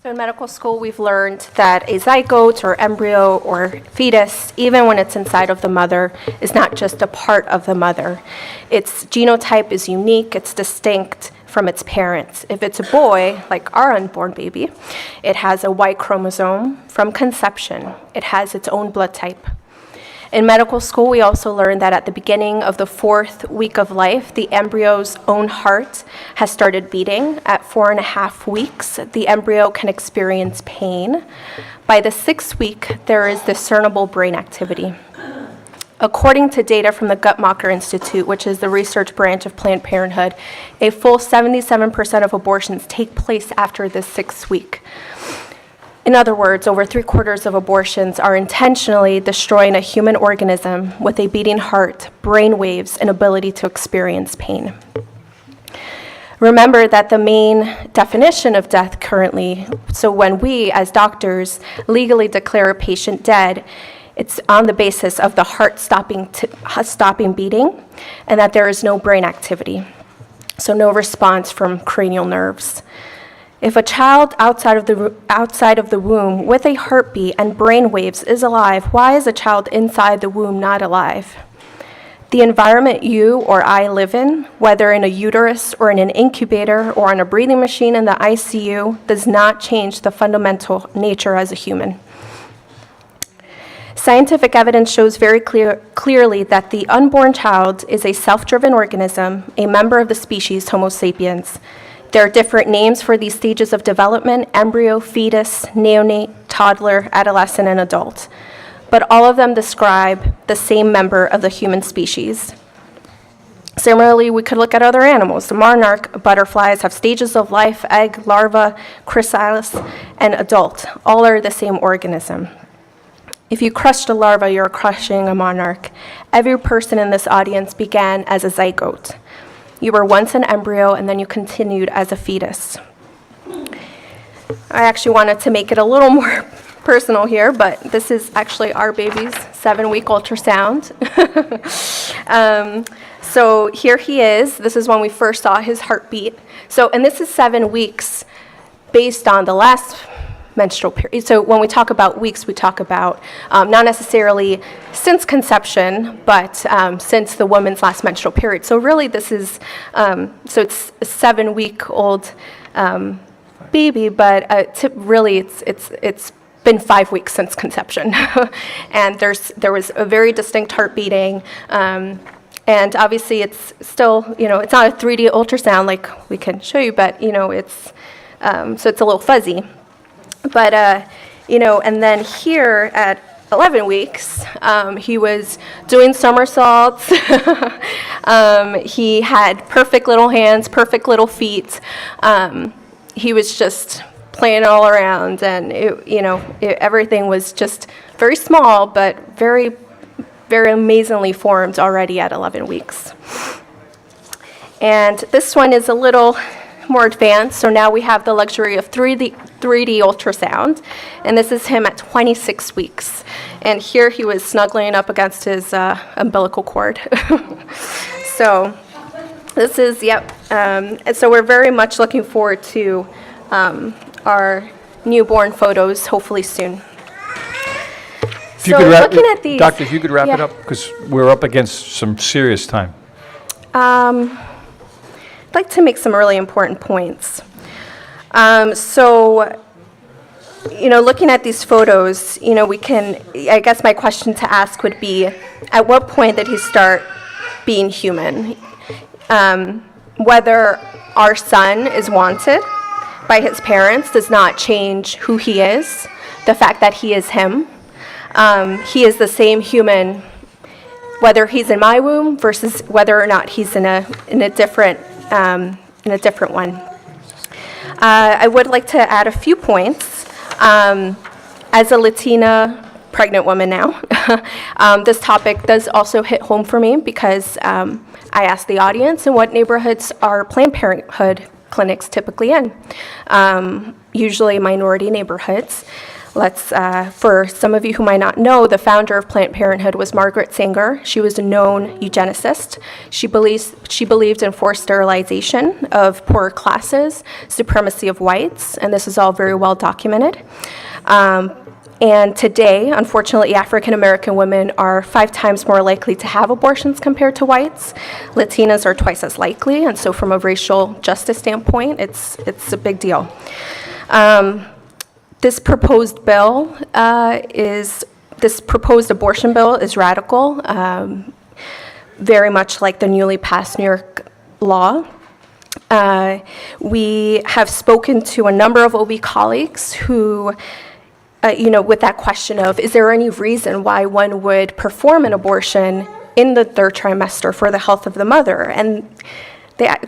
So in medical school, we've learned that a zygote or embryo or fetus, even when it's inside of the mother, is not just a part of the mother. Its genotype is unique, it's distinct from its parents. If it's a boy, like our unborn baby, it has a Y chromosome from conception. It has its own blood type. In medical school, we also learned that at the beginning of the 4th week of life, the embryo's own heart has started beating. At 4.5 weeks, the embryo can experience pain. By the 6th week, there is discernible brain activity. According to data from the Guttmacher Institute, which is the research branch of Planned Parenthood, a full 77% of abortions take place after the 6th week. In other words, over 3/4 of abortions are intentionally destroying a human organism with a beating heart, brain waves, and ability to experience pain. Remember that the main definition of death currently, so when we as doctors legally declare a patient dead, it's on the basis of the heart stopping beating and that there is no brain activity, so no response from cranial nerves. If a child outside of the womb with a heartbeat and brain waves is alive, why is a child inside the womb not alive? The environment you or I live in, whether in a uterus or in an incubator or on a breathing machine in the ICU, does not change the fundamental nature as a human. Scientific evidence shows very clearly that the unborn child is a self-driven organism, a member of the species Homo sapiens. There are different names for these stages of development: embryo, fetus, neonate, toddler, adolescent, and adult. But all of them describe the same member of the human species. Similarly, we could look at other animals. The monarch butterflies have stages of life: egg, larva, chrysalis, and adult. All are the same organism. If you crushed a larva, you're crushing a monarch. Every person in this audience began as a zygote. You were once an embryo, and then you continued as a fetus. I actually wanted to make it a little more personal here, but this is actually our baby's 7-week ultrasound. So here he is. This is when we first saw his heartbeat. And this is 7 weeks based on the last menstrual period. So when we talk about weeks, we talk about not necessarily since conception, but since the woman's last menstrual period. So really this is, so it's a 7-week-old baby, but really it's been 5 weeks since conception. And there was a very distinct heart beating, and obviously it's still, it's not a 3D ultrasound like we can show you, but it's, so it's a little fuzzy. But, and then here at 11 weeks, he was doing somersaults. He had perfect little hands, perfect little feet. He was just playing all around, and, everything was just very small, but very, very amazingly formed already at 11 weeks. And this one is a little more advanced, so now we have the luxury of 3D ultrasound, and this is him at 26 weeks. And here he was snuggling up against his umbilical cord. So this is, and so we're very much looking forward to our newborn photos, hopefully soon. Looking at these, Doctor, if you could wrap it up, because we're up against some serious time. I'd like to make some really important points. So, looking at these photos, I guess my question to ask would be, at what point did he start being human? Whether our son is wanted by his parents does not change who he is, the fact that he is him. He is the same human, whether he's in my womb versus whether or not he's in a different one. I would like to add a few points. As a Latina pregnant woman now, this topic does also hit home for me because I asked the audience, in what neighborhoods are Planned Parenthood clinics typically in? Usually minority neighborhoods. For some of you who might not know, the founder of Planned Parenthood was Margaret Sanger. She was a known eugenicist. She believed in forced sterilization of poorer classes, supremacy of whites, and this is all very well documented. And today, unfortunately, African American women are 5 times more likely to have abortions compared to whites. Latinas are twice as likely, and so from a racial justice standpoint, it's a big deal. This proposed abortion bill is radical, very much like the newly passed New York law. We have spoken to a number of OB colleagues who, with that question of, is there any reason why one would perform an abortion in the 3rd trimester for the health of the mother? And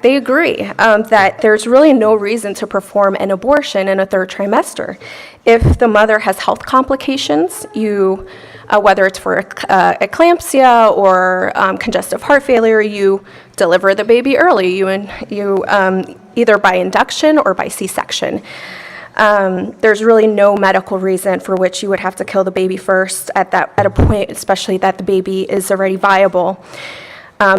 they agree that there's really no reason to perform an abortion in a 3rd trimester. If the mother has health complications, whether it's for eclampsia or congestive heart failure, you deliver the baby early. You either by induction or by C-section. There's really no medical reason for which you would have to kill the baby first at a point, especially that the baby is already viable.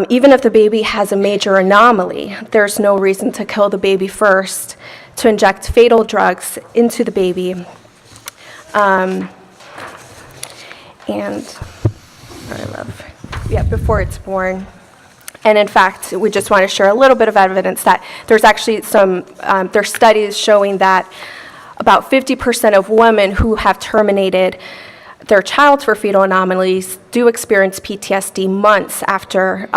Even if the baby has a major anomaly, there's no reason to kill the baby first, to inject fatal drugs into the baby. Before it's born. And in fact, we just want to share a little bit of evidence that there's actually there's studies showing that about 50% of women who have terminated their child for fetal anomalies do experience PTSD months after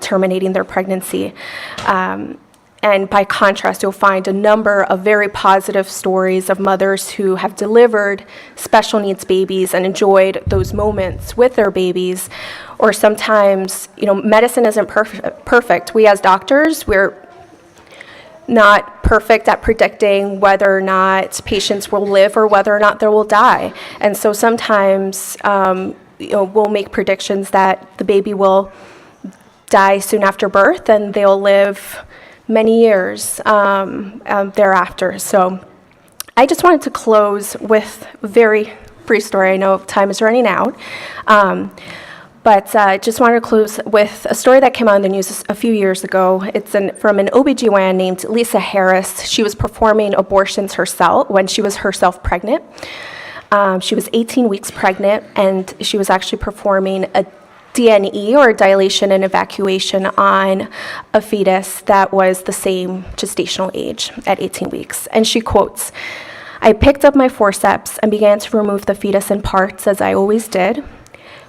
terminating their pregnancy. And by contrast, you'll find a number of very positive stories of mothers who have delivered special needs babies and enjoyed those moments with their babies. Or sometimes, medicine isn't perfect. We as doctors, we're not perfect at predicting whether or not patients will live or whether or not they will die. And so sometimes, we'll make predictions that the baby will die soon after birth and they'll live many years thereafter. So I just wanted to close with a very brief story. I know time is running out. But I just wanted to close with a story that came out in the news a few years ago. It's from an OBGYN named Lisa Harris. She was performing abortions herself when she was herself pregnant. She was 18 weeks pregnant, and she was actually performing a DNE, or dilation and evacuation, on a fetus that was the same gestational age at 18 weeks. And she quotes, "I picked up my forceps and began to remove the fetus in parts, as I always did.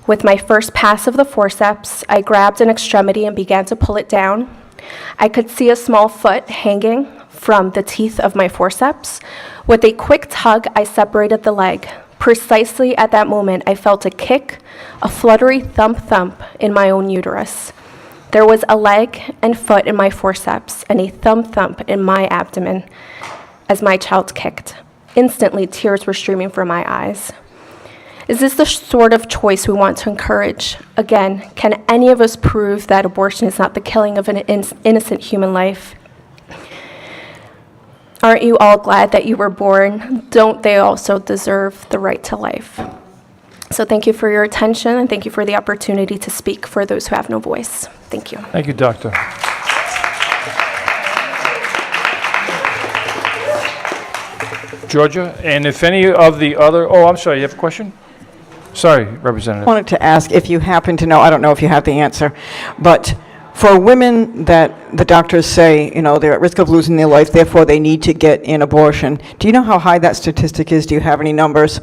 With my first pass of the forceps, I grabbed an extremity and began to pull it down. I could see a small foot hanging from the teeth of my forceps. With a quick tug, I separated the leg. Precisely at that moment, I felt a kick, a fluttery thump-thump in my own uterus. There was a leg and foot in my forceps and a thump-thump in my abdomen as my child kicked. Instantly, tears were streaming from my eyes. Is this the sort of choice we want to encourage? Again, can any of us prove that abortion is not the killing of an innocent human life? Aren't you all glad that you were born? Don't they also deserve the right to life?" So thank you for your attention, and thank you for the opportunity to speak for those who have no voice. Thank you. Thank you, Doctor. Georgia, and if any of the other, I'm sorry, you have a question? Sorry, Representative. I wanted to ask if you happen to know, I don't know if you have the answer, but for women that the doctors say, they're at risk of losing their life, therefore they need to get an abortion, do you know how high that statistic is? Do you have any numbers?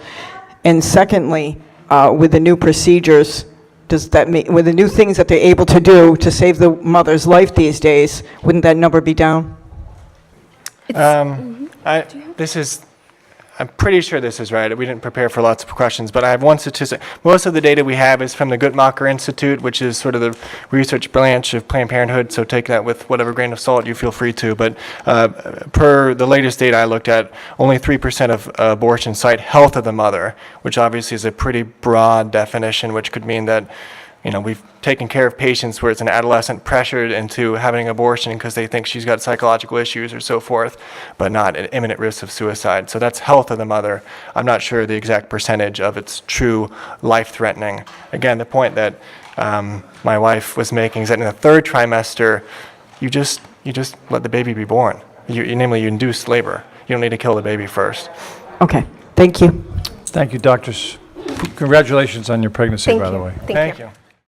And secondly, with the new procedures, does that mean, with the new things that they're able to do to save the mother's life these days, wouldn't that number be down? I'm pretty sure this is right. We didn't prepare for lots of questions, but I have one statistic. Most of the data we have is from the Guttmacher Institute, which is sort of the research branch of Planned Parenthood, so take that with whatever grain of salt you feel free to. But per the latest data I looked at, only 3% of abortions cite health of the mother, which obviously is a pretty broad definition, which could mean that we've taken care of patients where it's an adolescent pressured into having an abortion because they think she's got psychological issues or so forth, but not at imminent risk of suicide. So that's health of the mother. I'm not sure the exact percentage of its true life-threatening. Again, the point that my wife was making is that in the third trimester, you just let the baby be born. Namely, you induce labor. You don't need to kill the baby first. Okay, thank you. Thank you, doctors. Congratulations on your pregnancy, Thank by the you. way. Thank you. you.